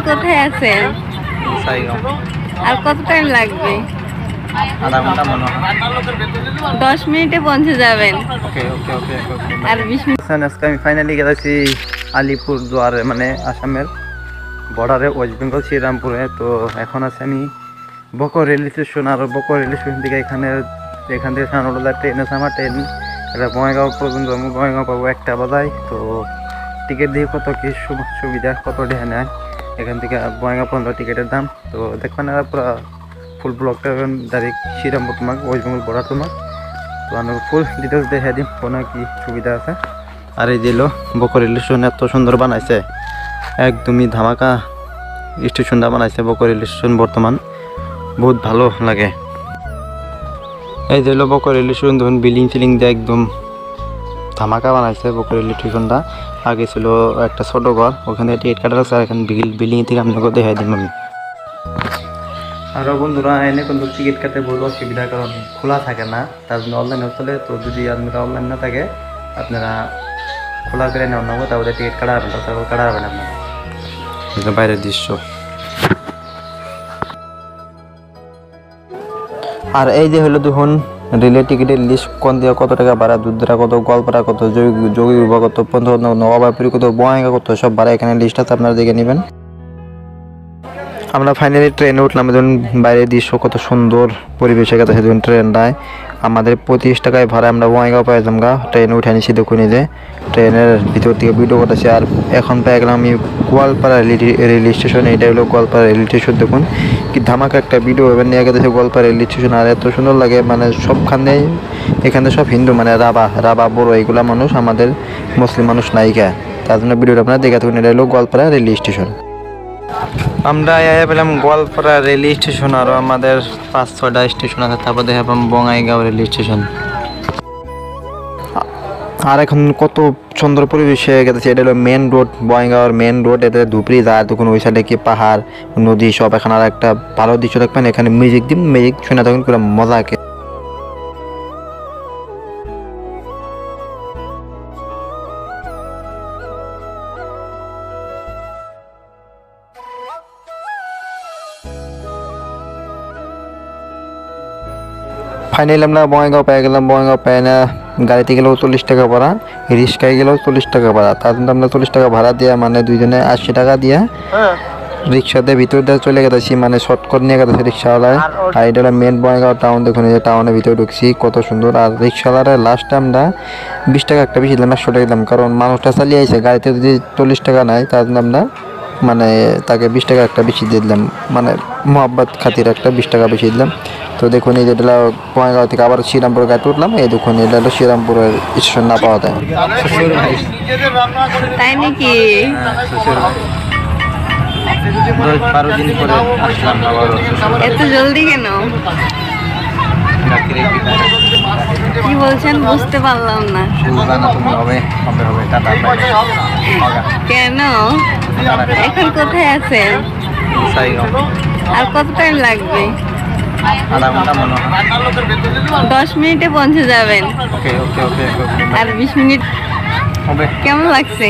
কোথায় আছেন? আর কত টাইম লাগবে? আধা ঘন্টা মনে হয়। 10 মিনিটে পৌঁছে যাবেন। ওকে ওকে ওকে আর 20 মিনিট। আজকে আমি ফাইনালি গেছি আলিপুর দুয়ারে, মানে আসামের বর্ডারে, ওয়েস্ট বেঙ্গল শ্রীরামপুরে। তো এখন আছে আমি বকর রেল স্টেশন। আর বকর রেল স্টেশন থেকে এখান থেকে সানোলা ট্রেন আছে আমার, ট্রেন এটা বঙ্গাইগাঁও পর্যন্ত। আমি বঙ্গাইগাঁও পাবো 1টা বাজায়। তো টিকিট দিয়ে কত কি সুবিধা, কত ঢেকে নেয় এখান থেকে বঙ্গাইগাঁও পর্যন্ত টিকিটের দাম। তো দেখবেন না পুরো ফুল ব্লকটা ডাইরেক্ট শ্রীরামপুর তোমাক ওয়েস্ট বেঙ্গল বর্ডার তোমাক। তো আমি ফুল ডিটেলস দেখে দিম কোনো কি সুবিধা আছে। আর এই দিল বকর রেল স্টেশন এত সুন্দর বানাইছে, একদমই ধামাকা স্টেশনটা বানাইছে বকর রেল স্টেশন। বর্তমান বহুত ভালো লাগে। এই দিল বকর রেল স্টেশন, ধরুন বিল্ডিং ফিলিং দিয়ে একদম ধামাকা বানাইছে বকর রেল স্টেশনটা। আগে ছিল একটা ছোট ঘর, ওখানে টিকিট কাটার আছে। আর এখানে বিল্ডিং থেকে আপনাকে দেখাই দিন আমি। আরও বন্ধুরা এনে কিন্তু টিকিট কাটতে বহুত অসুবিধা, কারণ খোলা থাকে না, তার জন্য অনলাইনে চলে। তো যদি আপনারা অনলাইন না থাকে, আপনারা খোলা করে নেওয়া নেবো, তাহলে টিকিট কাটা হবে না, তারপর কাটা হবে না আপনারা। বাইরের দৃশ্য। আর এই যে হলো দেখুন রেলের টিকিটের লিস্ট, কোন দিয়ে কত টাকা ভাড়া, দুধরা কত, গোয়ালপাড়া কত, যোগীবাগ কত, নবাবপুরি কত, বঙ্গাইগাঁও কত, সব ভাড়া এখানে লিস্ট আছে, আপনারা দেখে নেবেন। আমরা ফাইনালি ট্রেনে উঠলাম। ধরুন বাইরের দৃশ্য কত সুন্দর, পরিবেশের কাছে ধরুন ট্রেনটায় আমাদের 25 টাকায় ভাড়া আমরা বঙ্গাইগাঁও পাইলাম গা। ট্রেনে উঠে নিছি দেখুন, এই যে ট্রেনের ভিতর থেকে ভিডিও করতেছি। আর এখন পেয়ে গেলাম আমি গোয়ালপাড়া রেল স্টেশন। এটা হলো গোয়ালপাড়া রেল স্টেশন। দেখুন কি ধামাকা একটা ভিডিও এবার নিয়ে গেছে গোয়ালপাড়া রেল স্টেশন। আর এত সুন্দর লাগে, মানে সবখানে এখানে সব হিন্দু, মানে রাবা বড় এইগুলা মানুষ, আমাদের মুসলিম মানুষ নায়িকা। তার জন্য ভিডিওটা আপনারা দেখে থাকুন। এটা হলো গোয়ালপাড়া রেল স্টেশন। আমরা পেলাম গোয়ালপাড়া রেল স্টেশন, আরও আমাদের 5-6টা স্টেশন আছে। তারপর দেখা পেলাম বঙ্গাইগাঁও রেল স্টেশন। আর এখন কত সুন্দর পরিবেশ হয়ে গেছে। এটা হলো মেন রোড, বঙ্গাইগাঁওর মেন রোড। এটা ধুপড়ি যায়, তখন ওই সাইডে কি পাহাড়, নদী সব। এখন আর একটা ভালো দৃশ্য দেখবেন, এখানে মিউজিক শুনে থাকুন, পুরো মজা আঁকে। ফাইনালি আমরা বঙ্গাইগাঁও পেয়ে গেলাম। বঙ্গাইগাঁও পেয়ে না গাড়িতে গেলেও 40 টাকা ভাড়া, রিক্সায় গেলেও 40 টাকা ভাড়া। তার জন্য আমরা 40 টাকা ভাড়া দিয়ে, মানে দুইজনে 80 টাকা দিয়ে রিক্সাতে ভিতর দিয়ে চলে গেছি, মানে শর্টকাট নিয়ে গেছে রিক্সাওয়ালায়। আর এটা হলো মেন বঙ্গাইগাঁও টাউন। দেখুন এই যে টাউনের ভিতরে ঢুকছি, কত সুন্দর। আর রিক্সাওয়ালার লাস্টে আমরা 20 টাকা একটা বেশি দিলাম, 100 টাকা দিলাম, কারণ মানুষটা চালিয়ে আইছে। গাড়িতে যদি 40 টাকা নেয়, তার জন্য আমরা মানে তাকে 20 টাকা একটা বেশি দিয়ে দিলাম, মানে মোহাব্বত খাতির একটা 20 টাকা বেশি দিলাম। তো দেখুন এই যেটা বঙ্গাইগাঁও থেকে আবার শ্রীরামপুর গাড়িতে উঠলাম। এই দেখুন এটা হলো শ্রীরামপুরের স্টেশন না পাওয়া যায়। তাই নাকি? 12 দিন পরে আসলাম আবার। এত জলদি কেন? কি বলছেন বুঝতে পারলাম না। তুমি হবে হবে হবে টাটা। কেন? এখন কোথায় আছেন? আর কত টাইম লাগবে? আধা ঘন্টা মনে হয়। 10 মিনিটে পৌঁছে যাবেন। ওকে ওকে ওকে আর 20 মিনিট। হবে। কেমন লাগছে?